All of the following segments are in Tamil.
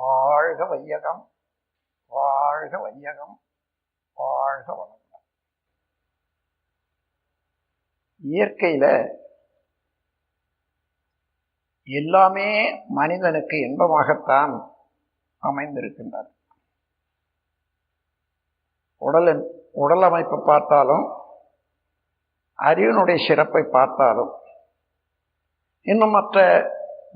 வாழ்க வையகம், வாழ்க வையகம், வாழ்க வளம். இயற்கையில எல்லாமே மனிதனுக்கு இன்பமாகத்தான் அமைந்திருக்கின்றது. உடல் அமைப்பை பார்த்தாலும், அறிவினுடைய சிறப்பை பார்த்தாலும், இன்னும் மற்ற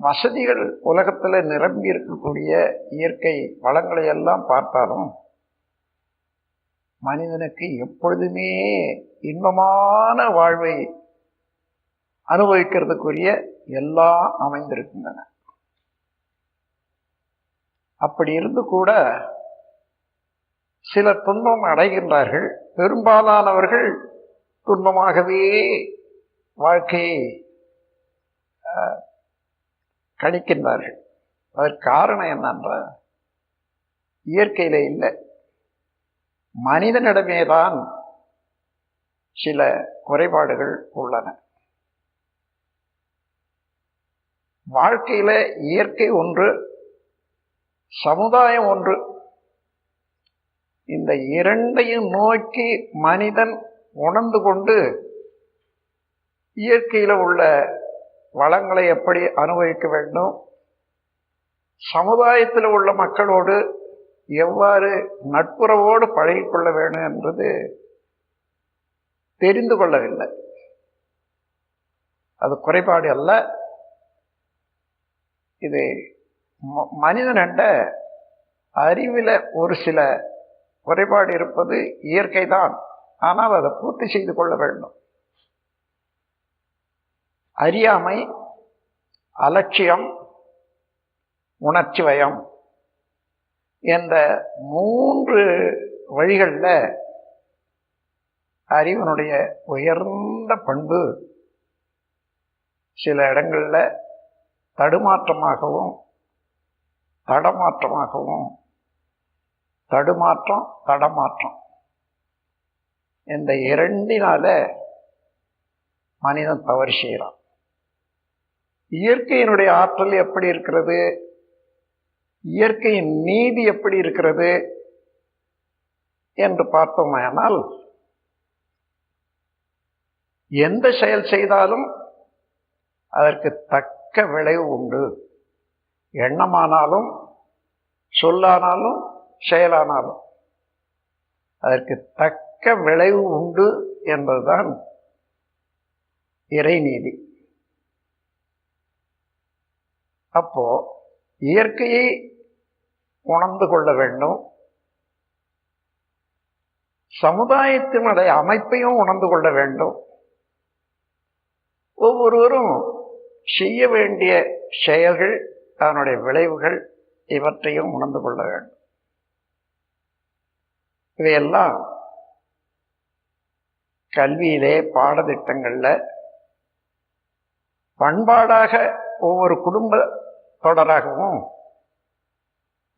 வசதிகள் உலகத்தில் நிரம்பி இருக்கக்கூடிய இயற்கை வளங்களை எல்லாம் பார்த்தாலும் மனிதனுக்கு எப்பொழுதுமே இன்பமான வாழ்வை அனுபவிக்கிறதுக்குரிய எல்லாம் அமைந்திருக்கின்றன. அப்படி இருந்து கூட சிலர் துன்பம் அடைகின்றார்கள். பெரும்பாலானவர்கள் துன்பமாகவே வாழ்க்கையை கணிக்கின்றார்கள். அதற்கு காரணம் என்னென்றால், இயற்கையில இல்லை, மனிதனிடமேதான் சில குறைபாடுகள் உள்ளன. வாழ்க்கையில இயற்கை ஒன்று, சமுதாயம் ஒன்று. இந்த இரண்டையும் நோக்கி மனிதன் உணர்ந்து கொண்டு இயற்கையில உள்ள வளங்களை எப்படி அனுபவிக்க வேண்டும், சமுதாயத்தில் உள்ள மக்களோடு எவ்வாறு நட்புறவோடு பழகிக்கொள்ள வேண்டும் என்பது தெரிந்து கொள்ளவில்லை. அது குறைபாடு அல்ல. இது மனிதன் என்ற அறிவில் ஒரு சில குறைபாடு இருப்பது இயற்கை தான். ஆனால் அதை பூர்த்தி செய்து கொள்ள வேண்டும். அறியாமை, அலட்சியம், உணர்ச்சி வயம் என்ற 3 வழிகளில் அறிவனுடைய உயர்ந்த பண்பு சில இடங்களில் தடுமாற்றமாகவும் தடமாற்றமாகவும், தடமாற்றம் இந்த இரண்டினால மனிதன் தவறு செய்கிறான். இயற்கையினுடைய ஆற்றல் எப்படி இருக்கிறது, இயற்கையின் நீதி எப்படி இருக்கிறது என்று பார்த்தோமானால், எந்த செயல் செய்தாலும் அதற்கு தக்க விளைவு உண்டு. எண்ணமானாலும், சொல்லானாலும், செயலானாலும் அதற்கு தக்க விளைவு உண்டு என்பதுதான் இறைநீதி. அப்போ இயற்கையை உணர்ந்து கொள்ள வேண்டும், சமுதாயத்தினுடைய அமைப்பையும் உணர்ந்து கொள்ள வேண்டும். ஒவ்வொருவரும் செய்ய வேண்டிய செயல்கள், அதனுடைய விளைவுகள் இவற்றையும் உணர்ந்து கொள்ள வேண்டும். இவையெல்லாம் கல்வியிலே பாடத்திட்டங்களில் பண்பாடாக ஒவ்வொரு குடும்ப தொடராகவும்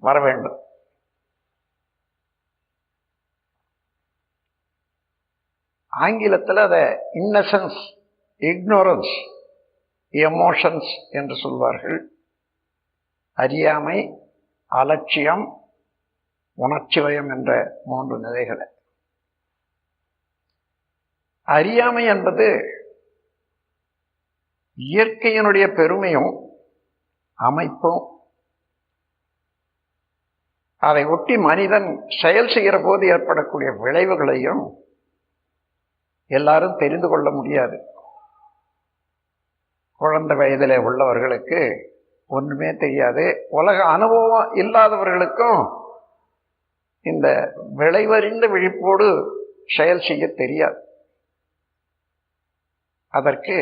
வர வேண்டும். ஆங்கிலத்தில் அதை இன்னசென்ஸ், இக்னோரன்ஸ், எமோஷன்ஸ் என்று சொல்வார்கள். அறியாமை, அலட்சியம், உணர்ச்சி வயம் என்ற 3 நிலைகளை. அறியாமை என்பது இயற்கையினுடைய பெருமையும் அமைப்பும், அதை ஒட்டி மனிதன் செயல் செய்கிற போது ஏற்படக்கூடிய விளைவுகளையும் எல்லாரும் தெரிந்து கொள்ள முடியாது. குழந்தை வயதில் உள்ளவர்களுக்கு ஒன்றுமே தெரியாது. உலக அனுபவம் இல்லாதவர்களுக்கும் இந்த விளைவறிந்த விழிப்போடு செயல் செய்ய தெரியாது. அதற்கு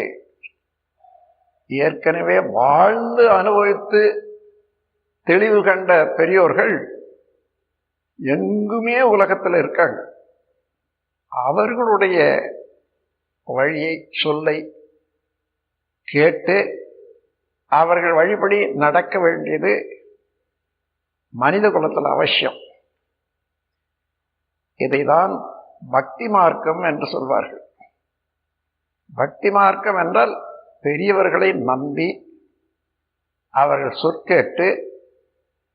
ஏற்கனவே வாழ்ந்து அனுபவித்து தெளிவு கண்ட பெரியோர்கள் எங்குமே உலகத்தில் இருக்காங்க. அவர்களுடைய வழியை, சொல்லை கேட்டு அவர்கள் வழிபடி நடக்க வேண்டியது மனித குலத்தில் அவசியம். இதைதான் பக்தி மார்க்கம் என்று சொல்வார்கள். பக்தி மார்க்கம் என்றால் பெரியவர்களை நம்பி அவர்கள் சொற்கேட்டு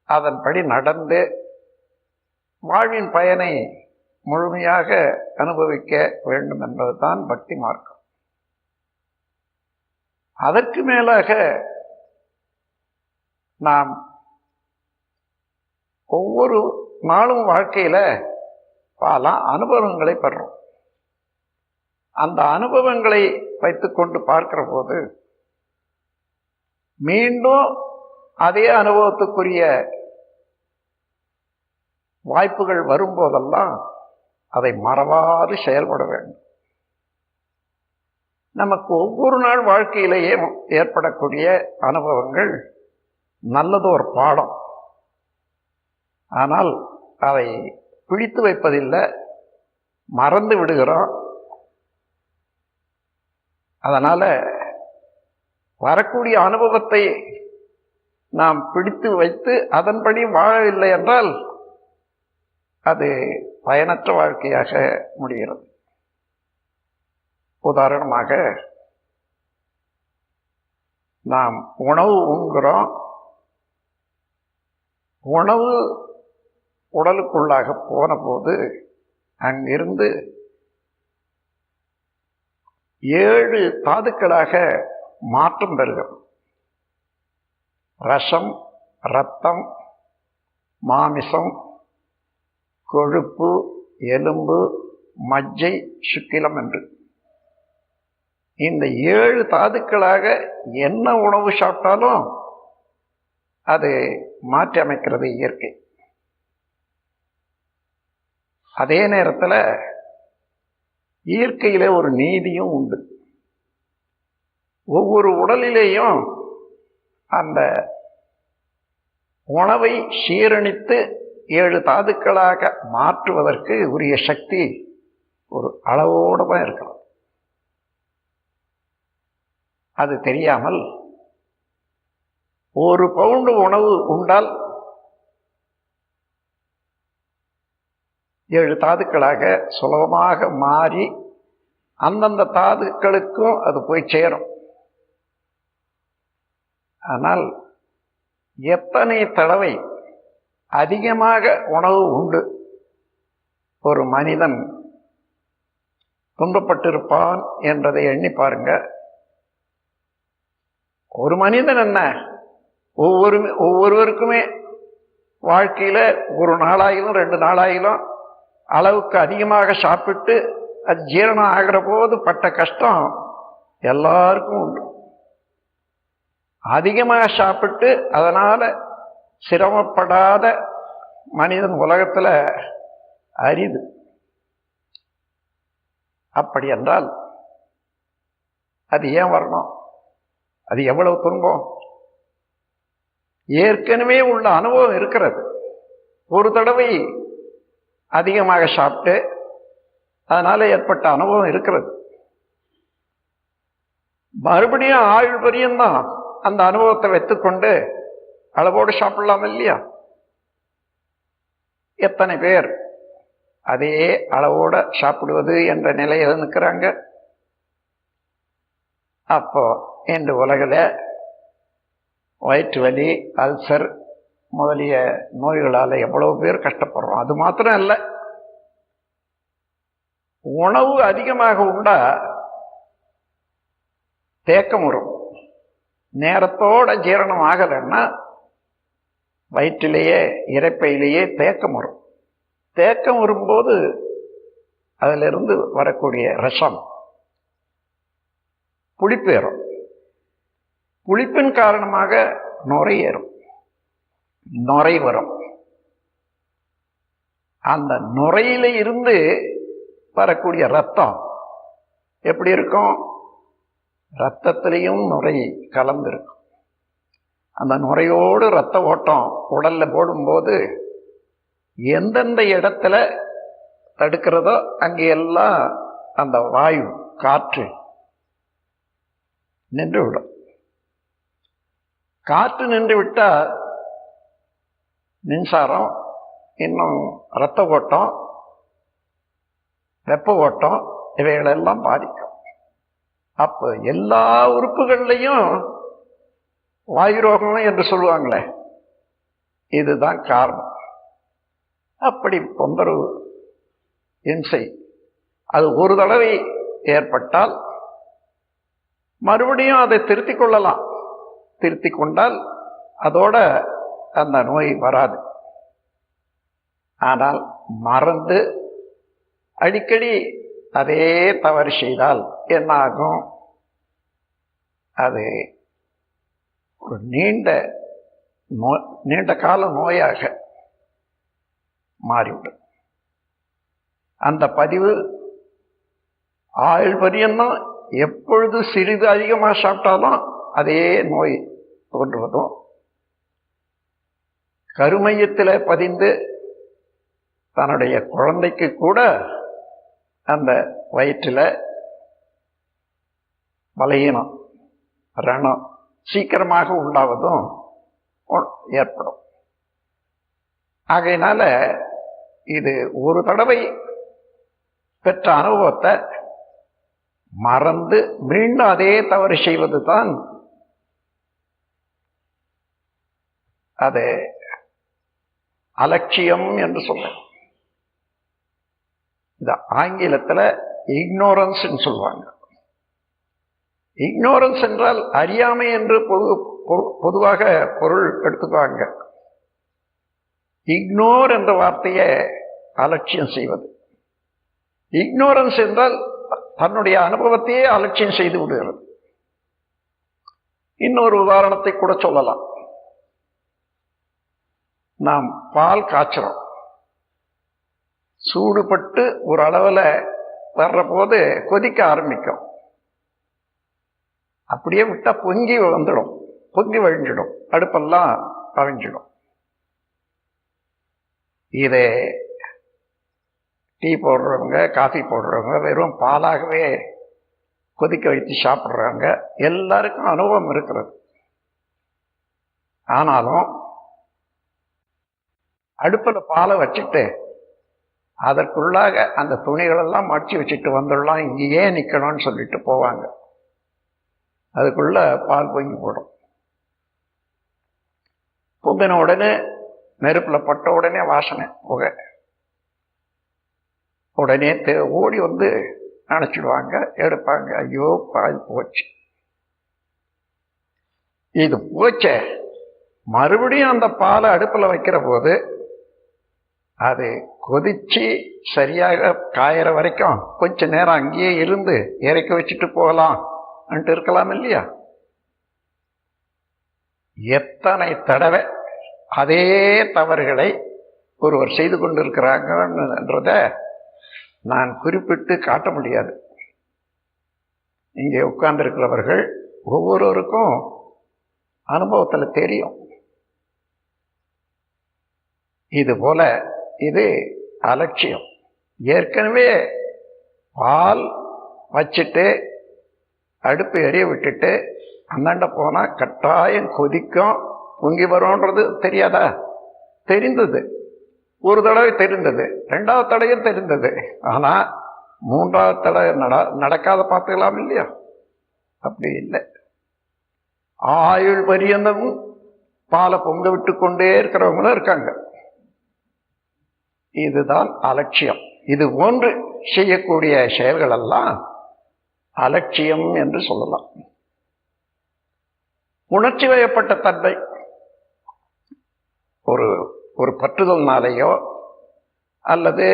அதன்படி நடந்து வாழ்வின் பயனை முழுமையாக அனுபவிக்க வேண்டும் என்பதுதான் பக்தி மார்க்கம். அதற்கு மேலாக நாம் ஒவ்வொரு நாளும் வாழ்க்கையில பல அனுபவங்களை பெறோம். அந்த அனுபவங்களை வைத்துக்கொண்டு பார்க்கிற போது மீண்டும் அதே அனுபவத்துக்குரிய வாய்ப்புகள் வரும்போதெல்லாம் அதை மறவாது செயல்பட வேண்டும். நமக்கு ஒவ்வொரு நாள் வாழ்க்கையிலேயே ஏற்படக்கூடிய அனுபவங்கள் நல்லது ஒரு பாடம். ஆனால் அதை பிடித்து வைப்பதில்லை, மறந்து விடுகிறோம். அதனால வரக்கூடிய அனுபவத்தை நாம் பிடித்து வைத்து அதன்படி வாழவில்லை என்றால் அது பயனற்ற வாழ்க்கையாக முடிகிறது. உதாரணமாக, நாம் உணவு உண்கிறோம். உணவு உடலுக்குள்ளாக போன போது அங்கிருந்து 7 தாதுக்களாக மாற்றம் பெறுகிறோம். ரசம், இரத்தம், மாமிசம், கொழுப்பு, எலும்பு, மஜ்ஜை, சுக்கிலம் என்று இந்த 7 தாதுக்களாக என்ன உணவு சாப்பிட்டாலும் அது மாற்றி அமைக்கிறது இயற்கை. அதே நேரத்தில் இயற்கையிலே ஒரு நீதியும் உண்டு. ஒவ்வொரு உடலிலேயும் அந்த உணவை சீரணித்து 7 தாதுக்களாக மாற்றுவதற்கு உரிய சக்தி ஒரு அளவோடு தான் இருக்கிறது. அது தெரியாமல் 1 பவுண்டு உணவு உண்டால் 7 தாதுக்களாக சுலபமாக மாறி அந்தந்த தாதுக்களுக்கும் அது போய் சேரும். ஆனால் எத்தனை தடவை அதிகமாக உணவு உண்டு ஒரு மனிதன் துன்பப்பட்டிருப்பான் என்றதை எண்ணி பாருங்க. ஒரு மனிதன் என்ன, ஒவ்வொருவருக்குமே வாழ்க்கையில் ஒரு நாளாயிலும் 2 நாளாயிலும் அளவுக்கு அதிகமாக சாப்பிட்டு அது ஜீரணம் ஆகிற போது பட்ட கஷ்டம் எல்லாருக்கும் உண்டு. அதிகமாக சாப்பிட்டு அதனால் சிரமப்படாத மனிதன் உலகத்தில் அரிது. அப்படி என்றால் அது ஏன் வரணும்? அது எவ்வளவு துன்பம்? ஏற்கனவே உள்ள அனுபவம் இருக்கிறது. ஒரு தடவை அதிகமாக சாப்பிட்டு அதனால ஏற்பட்ட அனுபவம் இருக்கிறது. மறுபடியும் ஆயுள் பரியந்தான் அந்த அனுபவத்தை வைத்துக்கொண்டு அளவோடு சாப்பிடலாம் இல்லையா? எத்தனை பேர் அதே அளவோட சாப்பிடுவது என்ற நிலையில் நிற்கிறாங்க. அப்போ இந்த உலகில் வயிற்று வலி, அல்சர் முதலிய நோய்களால் எவ்வளவு பேர் கஷ்டப்படுறோம். அது மாத்திரம் இல்லை, உணவு அதிகமாக உண்டா தேக்கம் வரும். நேரத்தோட ஜீரணம் ஆகலைன்னா வயிற்றிலேயே இரைப்பையிலேயே தேக்கம் வரும். தேக்கம் வரும்போது அதிலிருந்து வரக்கூடிய ரசம் புளிப்பேறும். புளிப்பின் காரணமாக நுரையேறும், நுரை வரும். அந்த நுரையில இருந்து வரக்கூடிய ரத்தம் எப்படி இருக்கும்? ரத்தத்திலையும் நுரை கலந்துருக்கும். அந்த நுரையோடு ரத்த ஓட்டம் உடல்ல போடும்போது எந்தெந்த இடத்துல தடுக்கிறதோ அங்கெல்லாம் அந்த வாயு காற்று நின்று விடும். காற்று நின்று விட்டால் மின்சாரம், இன்னும் இரத்த ஓட்டம், வெப்ப ஓட்டம் இவைகளெல்லாம் பாதிக்கும். அப்போ எல்லா உறுப்புகள்லையும் வாயு ரோகம் என்று சொல்லுவாங்களே, இதுதான் காரணம். அப்படி தொந்தரவு இன்சை அது ஒரு தடவை ஏற்பட்டால் மறுபடியும் அதை திருத்திக் கொள்ளலாம். திருத்திக் கொண்டால் அதோட அந்த நோய் வராது. ஆனால் மறந்து அடிக்கடி அதே தவறு செய்தால் என்ன ஆகும்? அது ஒரு நீண்ட கால நோயாக மாறிவிடும். அந்த பதிவு ஆயுள் பரியந்தம் எப்பொழுது சிறிது அதிகமாக சாப்பிட்டாலும் அதே நோய் தோன்றுவதும், கருமையத்தில் பதிந்து தன்னுடைய குழந்தைக்கு கூட அந்த வயிற்றில் பலகீனம் ரணம் சீக்கிரமாக உண்டாவதும் ஏற்படும். ஆகையினால இது ஒரு தடவை பெற்ற அனுபவத்தை மறந்து மீண்டும் அதே தவறு செய்வது தான் அது அலட்சியம் என்று சொல்றேன். இந்த ஆங்கிலத்தில் இக்னோரன்ஸ் சொல்லுவாங்க. இக்னோரன்ஸ் என்றால் அறியாமை என்று பொதுவாக பொருள் எடுத்துக்குவாங்க. இக்னோர் என்ற வார்த்தையை அலட்சியம் செய்வது. இக்னோரன்ஸ் என்றால் தன்னுடைய அனுபவத்தையே அலட்சியம் செய்து விடுகிறது. இன்னொரு உதாரணத்தை கூட சொல்லலாம். நாம் பால் காய்ச்சறோம். சூடுபட்டு ஒரு அளவில் வர்ற போது கொதிக்க ஆரம்பிக்கும். அப்படியே விட்டா பொங்கி வந்துடும், பொங்கி வழிஞ்சிடும், அடுப்பெல்லாம் கவிஞ்சிடும். இதை டீ போடுறவங்க, காஃபி போடுறவங்க வெறும் பாலாகவே கொதிக்க வைத்து சாப்பிட்றாங்க. எல்லாருக்கும் அனுபவம் இருக்கிறது. ஆனாலும் அடுப்பில் பாலை வச்சுட்டு அதற்குள்ளாக அந்த துணிகளெல்லாம் மடிச்சு வச்சுட்டு வந்துடலாம், இங்கேயே நிற்கணும்னு சொல்லிட்டு போவாங்க. அதுக்குள்ள பால் பொங்கி போடும். பொங்கின உடனே நெருப்பில் பட்ட உடனே வாசனை புகை. உடனே ஓடி வந்து நினச்சிடுவாங்க, எடுப்பாங்க. ஐயோ பால் போச்சு. இது போச்ச மறுபடியும் அந்த பாலை அடுப்பில் வைக்கிற போது அது கொதிச்சு சரியாக காயிற வரைக்கும் கொஞ்ச நேரம் அங்கேயே இருந்து இறக்கி வச்சுட்டு போகலாம் இருக்கலாம் இல்லையா? எத்தனை தடவை அதே தவறுகளை ஒருவர் செய்து கொண்டிருக்கிறாங்கன்றத நான் குறிப்பிட்டு காட்ட முடியாது. இங்கே உட்கார்ந்திருக்கிறவர்கள் ஒவ்வொருவருக்கும் அனுபவத்தில் தெரியும். இது போல இது அலட்சியம். ஏற்கனவே பால் வச்சுட்டு அடுப்பு எரிய விட்டுட்டு அந்தாண்ட போனால் கட்டாயம் கொதிக்கும், பொங்கி வரும்ன்றது தெரியாதா? தெரிந்தது. ஒரு தடவை தெரிந்தது, ரெண்டாவது தடவையும் தெரிந்தது. ஆனால் மூன்றாவது தடவை நடக்காத பார்த்துக்கலாம் இல்லையா? அப்படி இல்லை. ஆயுள் பரியந்தமும் பாலை பொங்க விட்டு கொண்டே இருக்கிறவங்களும் இருக்காங்க. இதுதான் அலட்சியம். இது போன்று செய்யக்கூடிய செயல்கள் எல்லாம் அலட்சியம் என்று சொல்லலாம். உணர்ச்சி வயப்பட்ட தன்மை ஒரு பற்றுதல்னாலேயோ அல்லது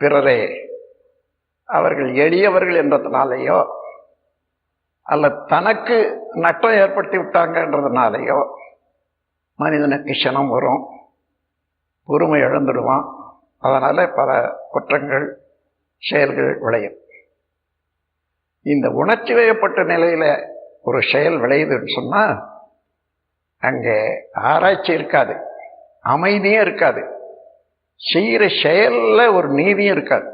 பிறரை அவர்கள் எளியவர்கள் என்றதுனாலேயோ அல்லது தனக்கு நட்டம் ஏற்படுத்தி விட்டாங்கன்றதுனாலேயோ மனிதனுக்கு சினம் வரும், பொறுமை இழந்துடுவான். அதனால பல குற்றங்கள் செயல்கள் விளையும். இந்த உணர்ச்சி வயப்பட்ட நிலையில ஒரு செயல் விளையுதுன்னு சொன்னா அங்கே ஆராய்ச்சி இருக்காது, அமைதியும் இருக்காது, செய்கிற செயல்ல ஒரு நீதியும் இருக்காது.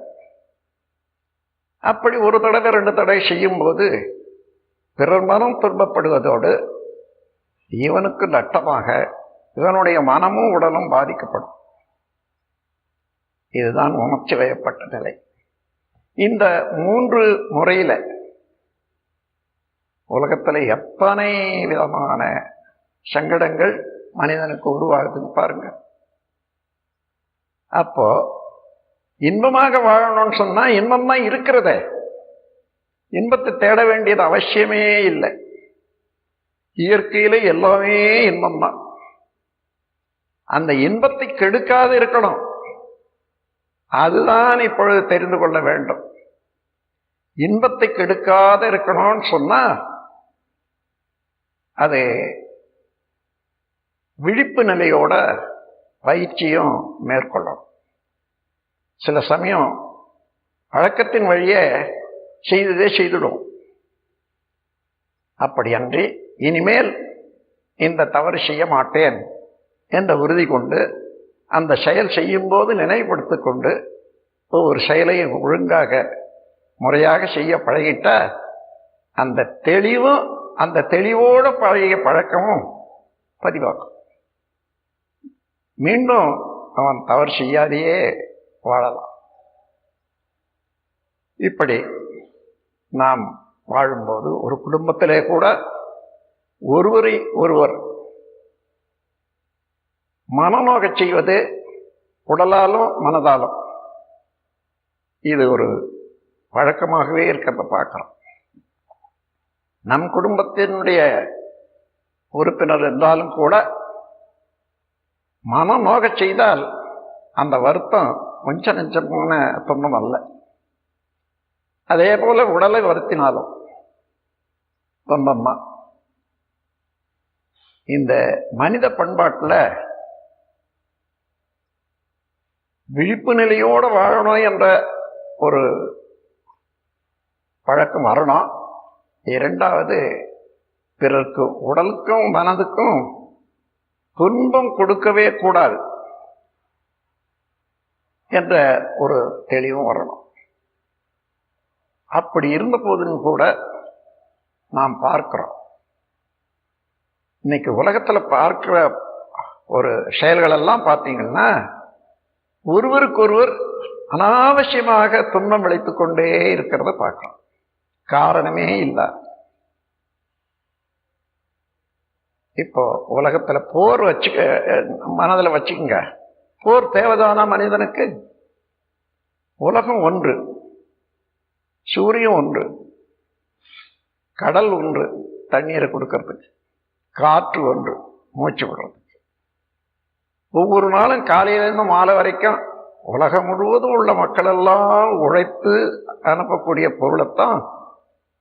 அப்படி ஒரு தடவை ரெண்டு தடவை செய்யும் போது பிறர் மனம் துன்பப்படுவதோடு இவனுக்கு நட்டமாக இவனுடைய மனமும் உடலும் பாதிக்கப்படும். இதுதான் உணர்ச்சி வயப்பட்ட நிலை. இந்த மூன்று முறையில உலகத்தில் எத்தனை விதமான சங்கடங்கள் மனிதனுக்கு உருவாகுதுன்னு பாருங்க. அப்போ இன்பமாக வாழணும்னு சொன்னா இன்பம் தான் இருக்கிறதே, இன்பத்தை தேட வேண்டியது அவசியமே இல்லை. இயற்கையில எல்லாமே இன்பம் தான். அந்த இன்பத்தை கெடுக்காது இருக்கணும், அதுதான் இப்பொழுது தெரிந்து கொள்ள வேண்டும். இன்பத்தை கெடுக்காத இருக்கணும்னு சொன்னா அது விழிப்பு நிலையோட பயிற்சியும் மேற்கொள்ளணும். சில சமயம் பழக்கத்தின் வழியே செய்ததே செய்துடும். அப்படி அன்றி இனிமேல் இந்த தவறு செய்ய மாட்டேன் என்ற உறுதி கொண்டு அந்த செயல் செய்யும்போது நினைவுபடுத்திக் கொண்டு ஒரு செயலை ஒழுங்காக முறையாக செய்ய பழகிட்ட அந்த தெளிவும் அந்த தெளிவோடு பழகிய பழக்கமும் பதிவாகும். மீண்டும் அவன் தவறு செய்யாதையே வாழலாம். இப்படி நாம் வாழும்போது ஒரு குடும்பத்திலே கூட ஒருவரை ஒருவர் மனநோகச் செய்வது உடலாலும் மனதாலும் இது ஒரு வழக்கமாகவே இருக்கிறத பார்க்கிறோம். நம் குடும்பத்தினுடைய உறுப்பினர் இருந்தாலும் கூட மனநோகச் செய்தால் அந்த வருத்தம் கொஞ்சம் நெஞ்சமான துன்பம் அல்ல. அதே போல உடலை வருத்தினாலும் துன்பம்தான். இந்த மனித பண்பாட்டில் விழிப்பு நிலையோடு வாழணும் என்ற ஒரு பழக்கம் வரணும். இரண்டாவது, பிறருக்கு உடலுக்கும் மனதுக்கும் துன்பம் கொடுக்கவே கூடாது என்ற ஒரு தெளிவும் வரணும். அப்படி இருந்த போதும் கூட நாம் பார்க்கிறோம், இன்னைக்கு உலகத்தில் பார்க்கிற ஒரு செயல்கள் எல்லாம் பார்த்தீங்கன்னா ஒருவருக்கொருவர் அனாவசியமாக துன்பம் விளைத்துக் கொண்டே இருக்கிறத பார்க்கிறோம். காரணமே இல்லை. இப்போ உலகத்துல போர் மனதில் வச்சுக்கங்க. போர் தேவைதானா மனிதனுக்கு? உலகம் ஒன்று, சூரியன் ஒன்று, கடல் ஒன்று தண்ணீரை கொடுக்கறதுக்கு, காற்று ஒன்று மூச்சு விடுறதுக்கு. ஒவ்வொரு நாளும் காலையிலிருந்து மாலை வரைக்கும் உலகம் முழுவதும் உள்ள மக்கள் எல்லாம் உழைத்து அனுப்பக்கூடிய பொருளைத்தான்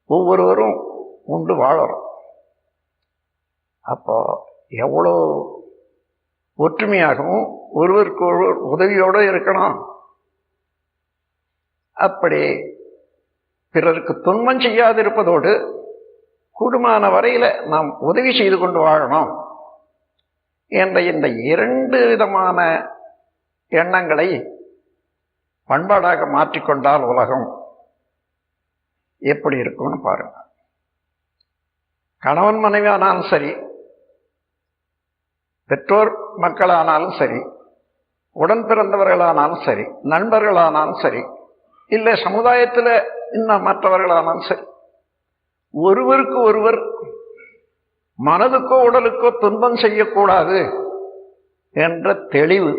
ஒவ்வொருவரும் உண்டு வாழறோம். அப்போ எவ்வளோ ஒற்றுமையாகவும் ஒருவருக்கு ஒருவர் உதவியோடு இருக்கணும். அப்படி பிறருக்கு துன்பம் செய்யாது இருப்பதோடு கூடுமான வரையில் நாம் உதவி செய்து கொண்டு வாழணும் என்ற இந்த இரண்டு விதமான எண்ணங்களை பண்பாடாக மாற்றிக்கொண்டால் உலகம் எப்படி இருக்கும்னு பாருங்க. கணவன் மனைவி ஆனாலும் சரி, பெற்றோர் மக்களானாலும் சரி, உடன் பிறந்தவர்களானாலும் சரி, நண்பர்களானாலும் சரி, இல்லை சமுதாயத்தில் இன்னும் மற்றவர்களானாலும் சரி, ஒருவருக்கு ஒருவர் மனதுக்கோ உடலுக்கோ துன்பம் செய்யக்கூடாது என்ற தெளிவு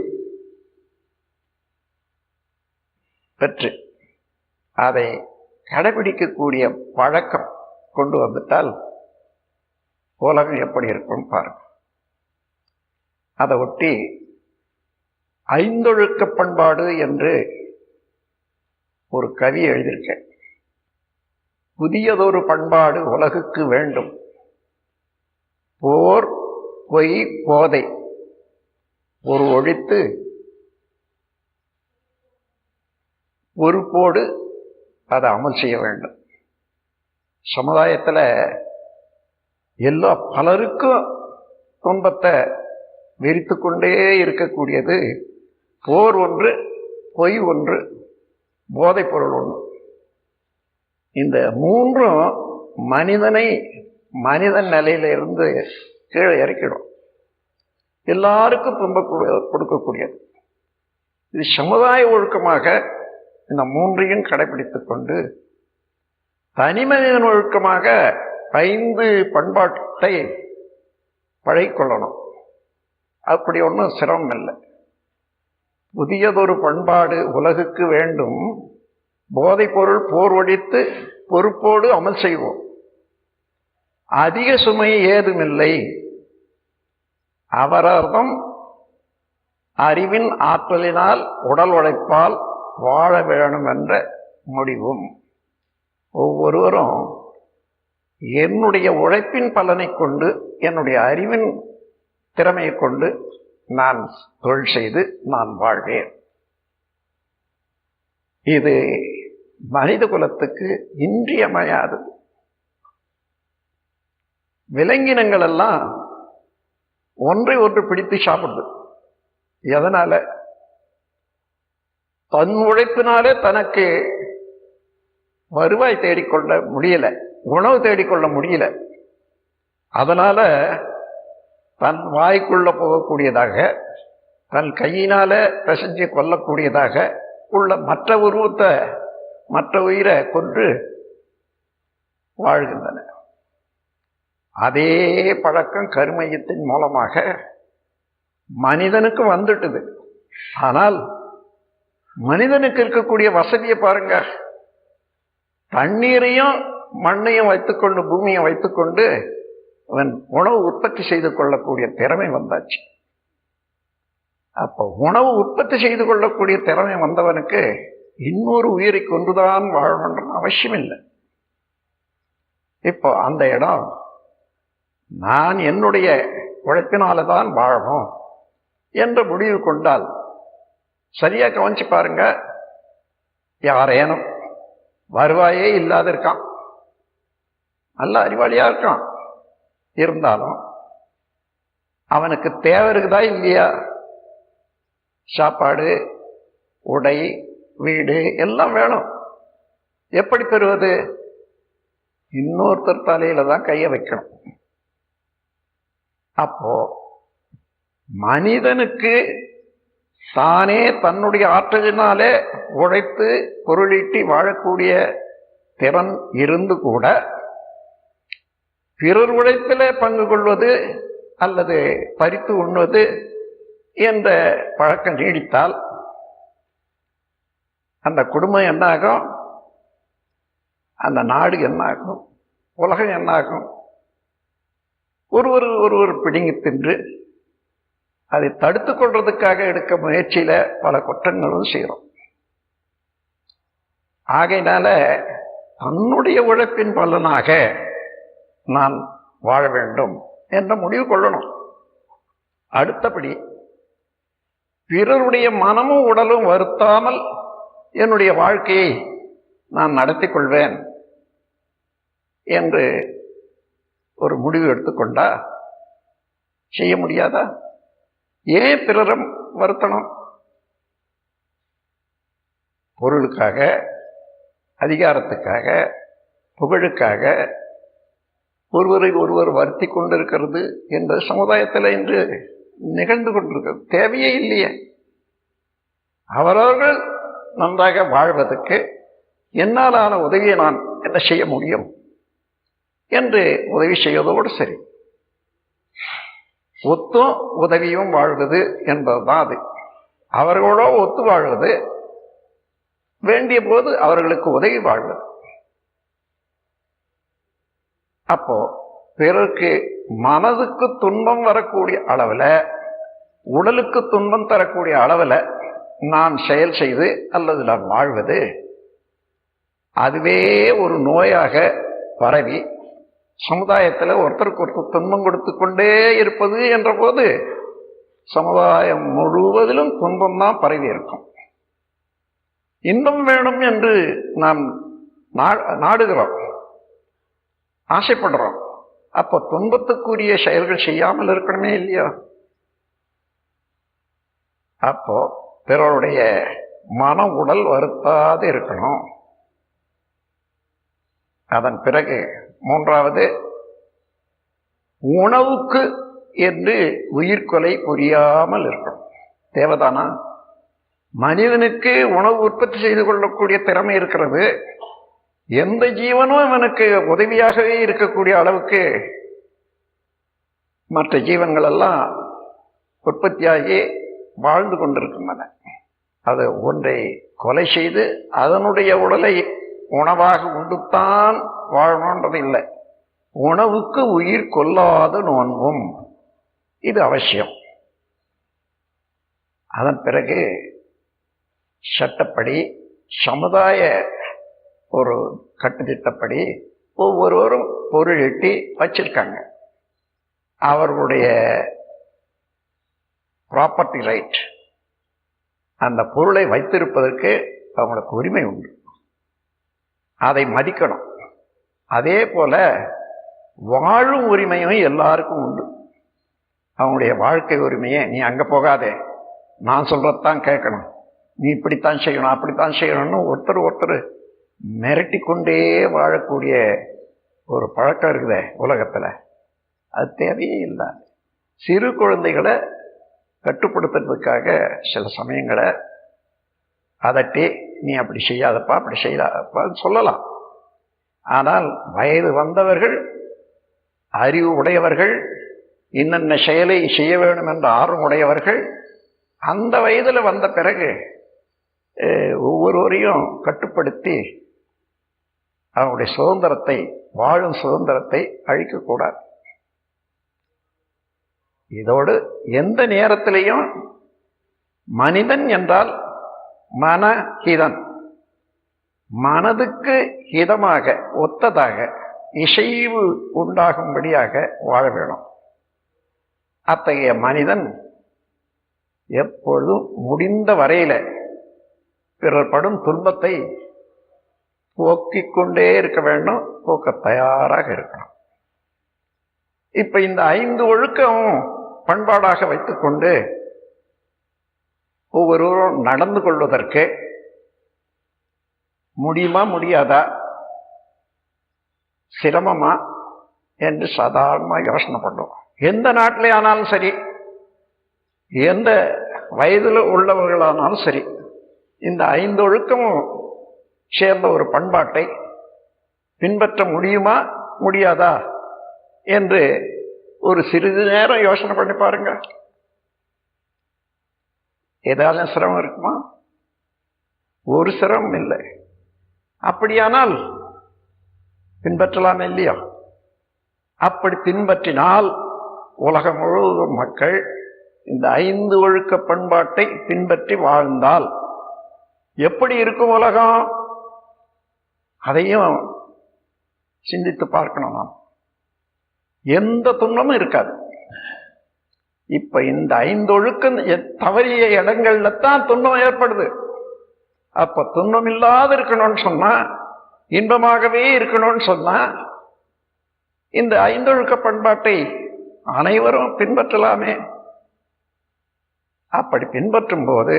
பெற்று அதை கடைபிடிக்கக்கூடிய பழக்கம் கொண்டு வந்துட்டால் உலகம் எப்படி இருக்கும் பாருங்க. அதை ஒட்டி ஐந்தொழுக்க பண்பாடு என்று ஒரு கவி எழுதியிருக்கேன். புதியதொரு பண்பாடு உலகுக்கு வேண்டும், போர் பொய் போதை ஒரு ஒழித்து பொறுப்போடு அதை அமல் செய்ய வேண்டும். சமுதாயத்தில் எல்லா பலருக்கும் துன்பத்தை விரித்து கொண்டே இருக்கக்கூடியது போர் ஒன்று, பொய் ஒன்று, போதைப் பொருள் ஒன்று. இந்த மூன்றும் மனிதனை மனிதன் நிலையிலிருந்து கீழே இறக்கிடும். எல்லாருக்கும் துன்பம் கொடுக்கக்கூடியது. இது சமுதாய ஒழுக்கமாக இந்த மூன்றையும் கடைபிடித்துக் கொண்டு தனி மனிதன் ஒழுக்கமாக 5 பண்பாட்டை பழகிக்கொள்ளணும். அப்படி ஒன்றும் சிரமம் இல்லை. புதியதொரு பண்பாடு உலகுக்கு வேண்டும், போதைப் பொருள் போர் ஒழித்து பொறுப்போடு அமல் செய்வோம். அதிக சுமை ஏதுமில்லை, அவரவர்தம் அறிவின் ஆற்றலினால் உடல் உழைப்பால் வாழ வேணும் என்ற முடிவும். ஒவ்வொருவரும் என்னுடைய உழைப்பின் பலனை கொண்டு, என்னுடைய அறிவின் திறமையை கொண்டு நான் தொழில் செய்து நான் வாழ்வேன். இது மனித குலத்துக்கு இன்றியமையாதது. விலங்கினங்கள் எல்லாம் ஒன்றை ஒன்று பிடித்து சாப்பிடுது. எதனால? தன் உழைப்பினாலே தனக்கு வருவாய் தேடிக்கொள்ள முடியல, உணவு தேடிக்கொள்ள முடியல. அதனால தன் வாய்க்குள்ள போகக்கூடியதாக, தன் கையினால பிசைஞ்சு கொள்ளக்கூடியதாக உள்ள மற்ற உருவத்தை, மற்ற உயிரை கொன்று வாழ்கின்றன. அதே பழக்கம் கருமையத்தின் மூலமாக மனிதனுக்கு வந்துட்டுது. ஆனால் மனிதனுக்கு இருக்கக்கூடிய வசதியை பாருங்க. தண்ணீரையும் மண்ணையும் வைத்துக்கொண்டு, பூமியை வைத்துக்கொண்டு அவன் உணவு உற்பத்தி செய்து கொள்ளக்கூடிய திறமை வந்தாச்சு. அப்போ உணவு உற்பத்தி செய்து கொள்ளக்கூடிய திறமை வந்தவனுக்கு இன்னொரு உயிரை கொண்டுதான் வாழணுன்ற அவசியம் இல்லை. இப்போ அந்த இடம் நான் என்னுடைய உழைப்பினால தான் வாழணும் என்ற முடிவு கொண்டால், சரியா கவனிச்சு பாருங்க, யாரேனும் வருவாயே இல்லாத இருக்கான், நல்ல அறிவாளியா இருக்கான், இருந்தாலும் அவனுக்கு தேவை இருக்குதா இல்லையா? சாப்பாடு, உடை, வீடு எல்லாம் வேணும். எப்படி பெறுவது? இன்னொருத்தர் தலையில தான் கையை வைக்கணும். அப்போ மனிதனுக்கு தானே தன்னுடைய ஆற்றலினாலே உழைத்து பொருளீட்டி வாழக்கூடிய திறன் இருந்து கூட பிறர் உழைப்பிலே பங்கு கொள்வது அல்லது பறித்து உண்ணுவது என்ற பழக்கம் நீடித்தால் அந்த குடும்பம் என்னாகும்? அந்த நாடு என்னாகும்? உலகம் என்னாகும்? ஒருவர் பிடுங்கி தின்று அதை தடுத்து கொள்றதுக்காக எடுக்க முயற்சியில பல குற்றங்களும் செய்கிறோம். ஆகையினால தன்னுடைய உழைப்பின் பலனாக நான் வாழ வேண்டும் என்ற முடிவு கொள்ளணும். அடுத்தபடி பிறருடைய மனமும் உடலும் வருத்தாமல் என்னுடைய வாழ்க்கையை நான் நடத்தி கொள்வேன் என்று ஒரு முடிவு எடுத்துக்கொண்டா செய்ய முடியாதா? ஏன் பிறரும் வருத்தணும்? பொருளுக்காக, அதிகாரத்துக்காக, புகழுக்காக ஒருவரை ஒருவர் வருத்தி கொண்டிருக்கிறது என்ற சமுதாயத்தில் இன்று நிகழ்ந்து கொண்டிருக்கிறது. தேவையே இல்லையே. அவரவர்கள் நன்றாக வாழ்வதற்கு என்னாலான உதவியை நான் என்ன செய்ய முடியும் என்று உதவி செய்வதோடு சரி. ஒத்தும் உதவியும் வாழ்வது என்பதுதான் அது. அவர்களோட ஒத்து வாழ்வது, வேண்டிய போது அவர்களுக்கு உதவி வாழ்வது. அப்போ பிறருக்கு மனதுக்கு துன்பம் வரக்கூடிய அளவில், உடலுக்கு துன்பம் தரக்கூடிய அளவில் நான் செயல் செய்து அல்லது நான் வாழ்வது, அதுவே ஒரு நோயாக பரவி சமுதாயத்தில் ஒருத்தருக்கு ஒருத்தர் துன்பம் கொடுத்து கொண்டே இருப்பது என்ற போது சமுதாயம் முழுவதிலும் துன்பம் தான் பரவி இருக்கும். இன்பம் வேணும் என்று நாம் நாடுகிறோம், ஆசைப்படுறோம். அப்போ துன்பத்துக்குரிய செயல்கள் செய்யாமல் இருக்கணுமே இல்லையா? அப்போ பிறருடைய மன உடல் வருத்தாது இருக்கணும். அதன் பிறகு மூன்றாவது, உணவுக்கு என்று உயிர்கொலை புரியாமல் இருக்கணும். தேவைதானா? மனிதனுக்கு உணவு உற்பத்தி செய்து கொள்ளக்கூடிய திறமை இருக்கிறது. எந்த ஜீவனும் அவனுக்கு உதவியாகவே இருக்கக்கூடிய அளவுக்கு மற்ற ஜீவன்கள் எல்லாம் உற்பத்தியாகி வாழ்ந்து கொண்டிருக்கின்றன. அது ஒன்றை கொலை செய்து அதனுடைய உடலை உணவாக உண்டுத்தான் வாழணுன்றது இல்லை. உணவுக்கு உயிர் கொல்லாத நோன்பும் இது அவசியம். அதன் பிறகு சட்டப்படி சமுதாய ஒரு கட்டுத்திட்டப்படி ஒவ்வொருவரும் பொருள் ஈட்டி வச்சிருக்காங்க. அவர்களுடைய ப்ராப்பர்ட்டி ரைட், அந்த பொருளை வைத்திருப்பதற்கு அவங்களுக்கு உரிமை உண்டு. அதை மதிக்கணும். அதே போல வாழும் உரிமையும் எல்லாருக்கும் உண்டு. அவங்களுடைய வாழ்க்கை உரிமையை, நீ அங்கே போகாதே, நான் சொல்றதான் கேட்கணும், நீ இப்படித்தான் செய்யணும் அப்படித்தான் செய்யணும்னு ஒருத்தர் மிரட்டி கொண்டே வாழக்கூடிய ஒரு பழக்கம் இருக்குதே உலகத்தில். அது தேவையே இல்லை. சிறு குழந்தைகளை கட்டுப்படுத்துறதுக்காக சில சமயங்களை அதட்டி, நீ அப்படி செய்யாதப்பா அப்படி செய்யாதப்பான்னு சொல்லலாம். ஆனால் வயது வந்தவர்கள், அறிவு உடையவர்கள், இன்னென்ன செயலை செய்ய வேண்டும் என்ற ஆர்வம் உடையவர்கள் அந்த வயதில் வந்த பிறகு ஒவ்வொருவரையும் கட்டுப்படுத்தி அவங்களுடைய சுதந்திரத்தை, வாழும் சுதந்திரத்தை அழிக்கக்கூடாது. இதோடு எந்த நேரத்திலையும் மனிதன் என்றால் மனஹிதன், மனதுக்கு ஹிதமாக ஒத்ததாக இசைவு உண்டாகும்படியாக வாழ வேணும். அத்தகைய மனிதன் எப்பொழுதும் முடிந்த வரையில பிறர் படும் துன்பத்தை போக்கிக் கொண்டே இருக்க வேண்டும், போக்க தயாராக இருக்கணும். இப்ப இந்த 5 ஒழுக்கம் பண்பாடாக வைத்துக்கொண்டு ஒவ்வொருவரும் நடந்து கொள்வதற்கு முடியுமா முடியாதா, சிரமமா என்று சாதாரணமாக யோசனை பண்ணுவோம். எந்த நாட்டிலே ஆனாலும் சரி, எந்த வயதில் உள்ளவர்களானாலும் சரி, இந்த 5 ஒழுக்கமும் சேர்ந்த ஒரு பண்பாட்டை பின்பற்ற முடியுமா முடியாதா என்று ஒரு சிறிது நேரம் யோசனை பண்ணி பாருங்க. ஏதாவது சிரமம் இருக்குமா? ஒரு சிரமம் இல்லை. அப்படியானால் பின்பற்றலாம் இல்லையா? அப்படி பின்பற்றினால் உலகம் முழுவதும் மக்கள் இந்த 5 ஒழுக்க பண்பாட்டை பின்பற்றி வாழ்ந்தால் எப்படி இருக்கும் உலகம்? அதையும் சிந்தித்து பார்க்கணும். நாம் எந்த துன்பமும் இருக்காது. இப்ப இந்த 5 ஒழுக்கம் தவறிய இடங்கள்ல தான் துன்பம் ஏற்படுது. அப்ப துன்பம் இல்லாத இருக்கணும்னு சொன்னா, இன்பமாகவே இருக்கணும்னு சொன்னா, இந்த 5 ஒழுக்க பண்பாட்டை அனைவரும் பின்பற்றலாமே. அப்படி பின்பற்றும் போது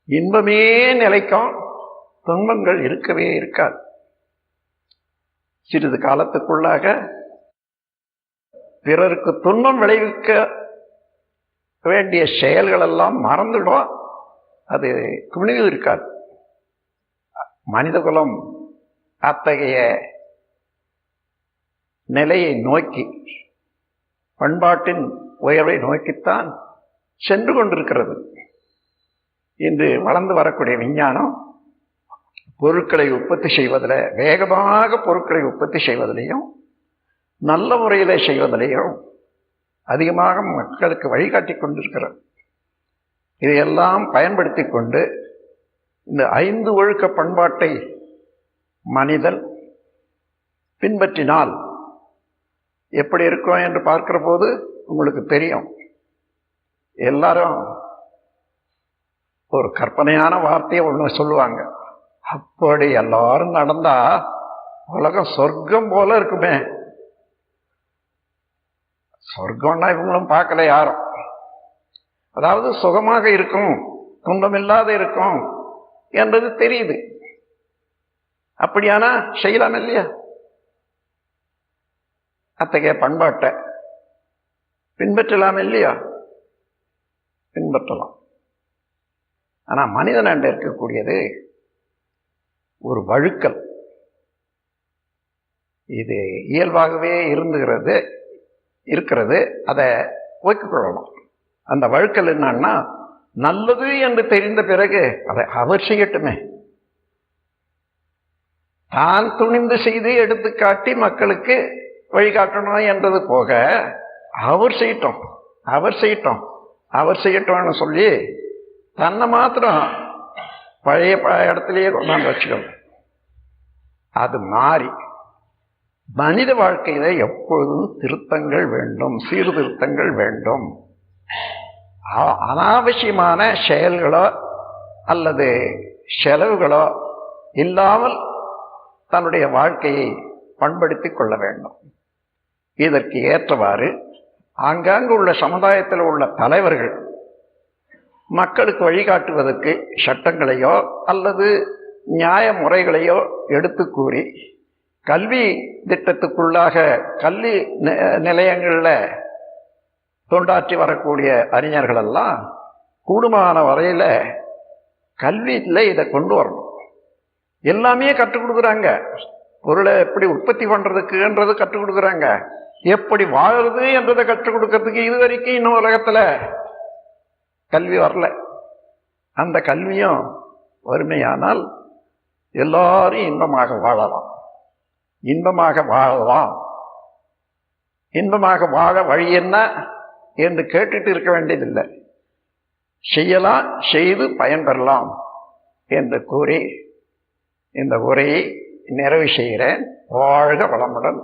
இன்பமே நிலைக்கும், துன்பங்கள் இருக்கவே இருக்காது. சிறிது காலத்துக்குள்ளாக பிறருக்கு துன்பம் விளைவிக்க வேண்டிய செயல்கள் எல்லாம் மறந்துடும். அது குமிழிவு இருக்காது. மனிதகுலம் அத்தகைய நிலையை நோக்கி, பண்பாட்டின் உயர்வை நோக்கித்தான் சென்று கொண்டிருக்கிறது. இன்று வளர்ந்து வரக்கூடிய விஞ்ஞானம் பொருட்களை உற்பத்தி செய்வதில், வேகமாக பொருட்களை உற்பத்தி செய்வதிலையும் நல்ல முறையில் செய்வதிலையும் அதிகமாக மக்களுக்கு வழிகாட்டி கொண்டிருக்கிறது. இதையெல்லாம் பயன்படுத்தி கொண்டு இந்த 5 ஒழுக்க பண்பாட்டை மனிதன் பின்பற்றினால் எப்படி இருக்கும் என்று பார்க்கிற போது உங்களுக்கு தெரியும். எல்லாரும் ஒரு கற்பனையான வார்த்தையை ஒன்று சொல்லுவாங்க. அப்படி எல்லாரும் நடந்தா உலகம் சொர்க்கம் போல இருக்குமே. சொர்க்கம்னா இவங்களும் பார்க்கல யாரும். அதாவது சுகமாக இருக்கும், துன்பம் இல்லாத இருக்கும் என்றது தெரியுது. அப்படியானா செய்யலாம் இல்லையா? அத்தகைய பண்பாட்டை பின்பற்றலாம் இல்லையா? பின்பற்றலாம். ஆனா மனிதனாண்ட இருக்கக்கூடியது ஒரு வழுக்கல். இது இயல்பாகவே இருக்கிறது. அதை போக்கிக் கொள்ளணும். அந்த வழுக்கல் என்னன்னா, நல்லது என்று தெரிந்த பிறகு அதை அவர் செய்யட்டுமே. தான் துணிந்து செய்து எடுத்துக்காட்டி மக்களுக்கு வழிகாட்டணும் என்றது போக, அவர் செய்யட்டும் அவர் செய்யட்டும் அவர் செய்யட்டும்னு சொல்லி தன்னை மாத்திரம் பழைய இடத்துலயே கொண்டாந்து வச்சுக்கணும். அது மாறி மனித வாழ்க்கையில எப்பொழுதும் திருத்தங்கள் வேண்டும், சீர்திருத்தங்கள் வேண்டும். அனாவசியமான செயல்களோ அல்லது செலவுகளோ இல்லாமல் தன்னுடைய வாழ்க்கையை பண்படுத்திக் கொள்ள வேண்டும். இதற்கு ஏற்றவாறு ஆங்காங்கு உள்ள சமுதாயத்தில் உள்ள தலைவர்கள் மக்களுக்கு வழிகாட்டுவதற்கு சட்டங்களையோ அல்லது நியாய முறைகளையோ எடுத்து கூறி, கல்வி திட்டத்துக்குள்ளாக கல்வி நிலையங்களில் தொண்டாற்றி வரக்கூடிய அறிஞர்களெல்லாம் கூடுமான வரையில் கல்வியில் இதை கொண்டு வரணும். எல்லாமே கற்றுக் கொடுக்குறாங்க. பொருளை எப்படி உற்பத்தி பண்ணுறதுக்குன்றது கற்றுக் கொடுக்குறாங்க. எப்படி வாழுறது என்றதை கற்றுக் கொடுக்கறதுக்கு இது வரைக்கும் இன்னும் உலகத்தில் கல்வி வரல. அந்த கல்வியும் வறுமையானால் எல்லாரும் இன்பமாக வாழலாம், இன்பமாக வாழலாம். இன்பமாக வாழ வழி என்ன என்று கேட்டுட்டு இருக்க வேண்டியதில்லை. செய்யலாம், செய்து பயன்பெறலாம் என்று கூறி இந்த உரையை நிறைவு செய்கிறேன். வாழ்க வளமுடன்.